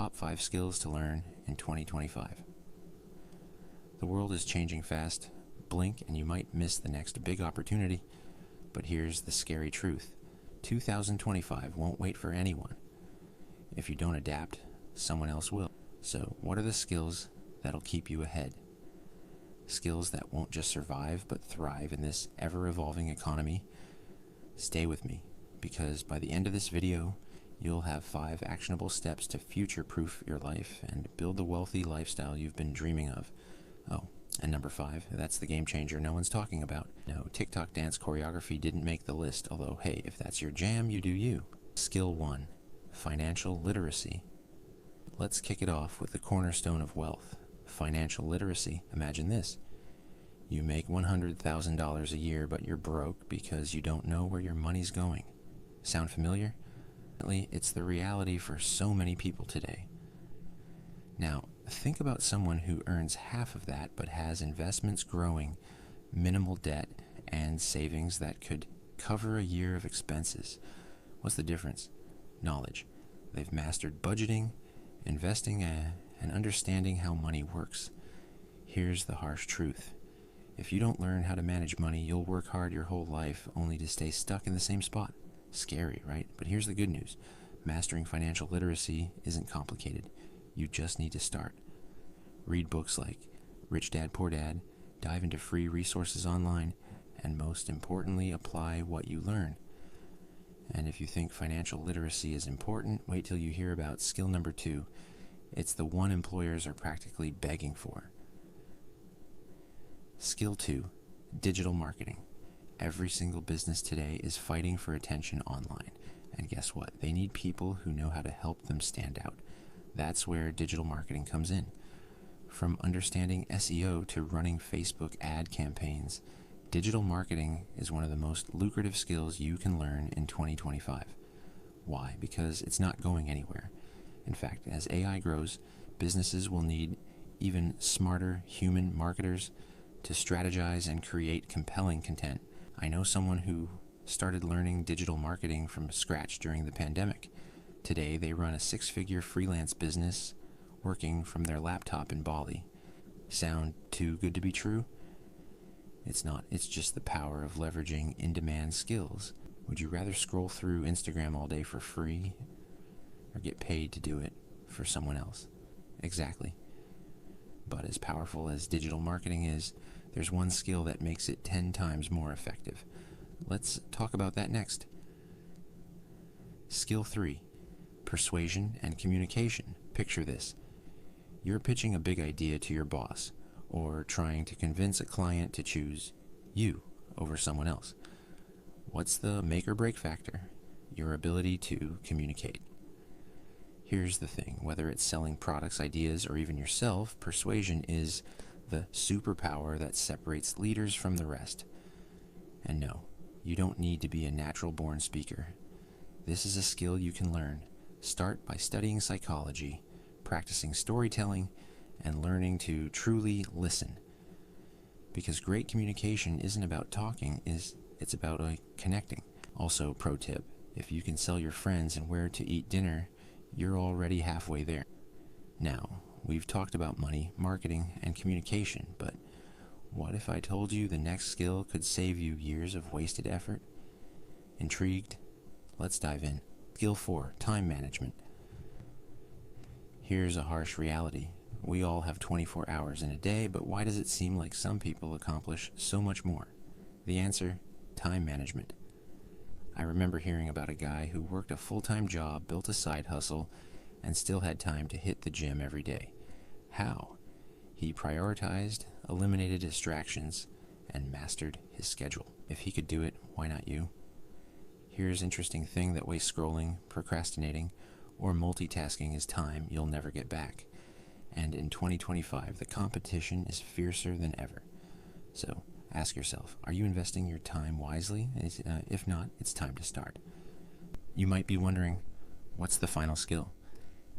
top 5 skills to learn in 2025. The world is changing fast. Blink and you might miss the next big opportunity. But here's the scary truth. 2025 won't wait for anyone. If you don't adapt, someone else will. So what are the skills that'll keep you ahead? Skills that won't just survive but thrive in this ever-evolving economy? Stay with me, because by the end of this video, you'll have 5 actionable steps to future-proof your life and build the wealthy lifestyle you've been dreaming of. Oh, and number 5, that's the game changer no one's talking about. No, TikTok dance choreography didn't make the list, although hey, if that's your jam, you do you. Skill 1, financial literacy. Let's kick it off with the cornerstone of wealth, financial literacy. Imagine this. You make $100,000 a year, but you're broke because you don't know where your money's going. Sound familiar? It's the reality for so many people today. Now, think about someone who earns half of that but has investments growing, minimal debt, and savings that could cover a year of expenses. What's the difference? Knowledge. They've mastered budgeting, investing, and understanding how money works. Here's the harsh truth. If you don't learn how to manage money, you'll work hard your whole life only to stay stuck in the same spot. Scary, right? But here's the good news. Mastering financial literacy isn't complicated. You just need to start. Read books like Rich Dad, Poor Dad, dive into free resources online, and most importantly, apply what you learn. And if you think financial literacy is important, wait till you hear about skill number 2. It's the one employers are practically begging for. Skill 2, digital marketing. Every single business today is fighting for attention online. And guess what? They need people who know how to help them stand out. That's where digital marketing comes in. From understanding SEO to running Facebook ad campaigns, digital marketing is one of the most lucrative skills you can learn in 2025. Why? Because it's not going anywhere. In fact, as AI grows, businesses will need even smarter human marketers to strategize and create compelling content. I know someone who started learning digital marketing from scratch during the pandemic. Today, they run a 6-figure freelance business working from their laptop in Bali. Sound too good to be true? It's not. It's just the power of leveraging in-demand skills. Would you rather scroll through Instagram all day for free or get paid to do it for someone else? Exactly. But as powerful as digital marketing is, there's one skill that makes it 10 times more effective. Let's talk about that next. Skill 3, persuasion and communication. Picture this. You're pitching a big idea to your boss, or trying to convince a client to choose you over someone else. What's the make or break factor? Your ability to communicate. Here's the thing, whether it's selling products, ideas, or even yourself, persuasion is the superpower that separates leaders from the rest. And no, you don't need to be a natural-born speaker. This is a skill you can learn. Start by studying psychology, practicing storytelling, and learning to truly listen. Because great communication isn't about talking, it's about connecting. Also, pro tip, if you can sell your friends and where to eat dinner, you're already halfway there. Now, we've talked about money, marketing, and communication, but what if I told you the next skill could save you years of wasted effort? Intrigued? Let's dive in. Skill 4, time management. Here's a harsh reality. We all have 24 hours in a day, but why does it seem like some people accomplish so much more? The answer, time management. I remember hearing about a guy who worked a full-time job, built a side hustle, and still had time to hit the gym every day. How? He prioritized, eliminated distractions, and mastered his schedule. If he could do it, why not you? Here's an interesting thing that wastes scrolling, procrastinating, or multitasking is time you'll never get back. And in 2025, the competition is fiercer than ever. So, ask yourself, are you investing your time wisely? If not, it's time to start. You might be wondering, what's the final skill?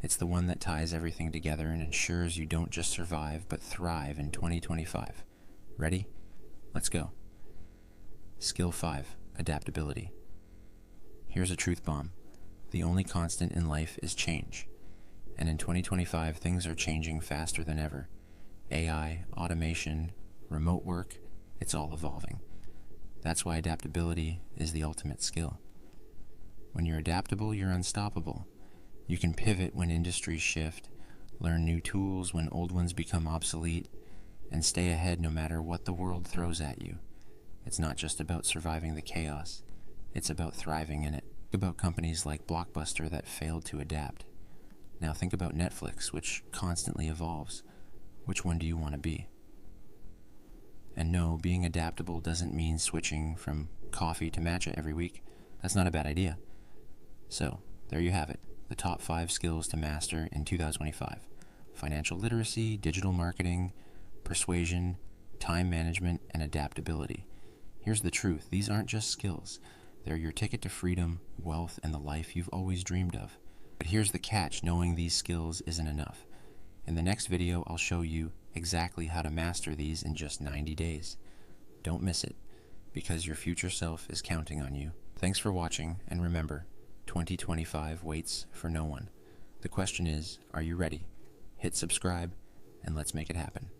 It's the one that ties everything together and ensures you don't just survive, but thrive in 2025. Ready? Let's go. Skill 5, adaptability. Here's a truth bomb. The only constant in life is change. And in 2025, things are changing faster than ever. AI, automation, remote work, it's all evolving. That's why adaptability is the ultimate skill. When you're adaptable, you're unstoppable. You can pivot when industries shift, learn new tools when old ones become obsolete, and stay ahead no matter what the world throws at you. It's not just about surviving the chaos, it's about thriving in it. Think about companies like Blockbuster that failed to adapt. Now think about Netflix, which constantly evolves. Which one do you want to be? And no, being adaptable doesn't mean switching from coffee to matcha every week. That's not a bad idea. So, there you have it, the top 5 skills to master in 2025. Financial literacy, digital marketing, persuasion, time management, and adaptability. Here's the truth, these aren't just skills. They're your ticket to freedom, wealth, and the life you've always dreamed of. But here's the catch, knowing these skills isn't enough. In the next video, I'll show you exactly how to master these in just 90 days. Don't miss it, because your future self is counting on you. Thanks for watching, and remember, 2025 waits for no one. The question is, are you ready? Hit subscribe, and let's make it happen.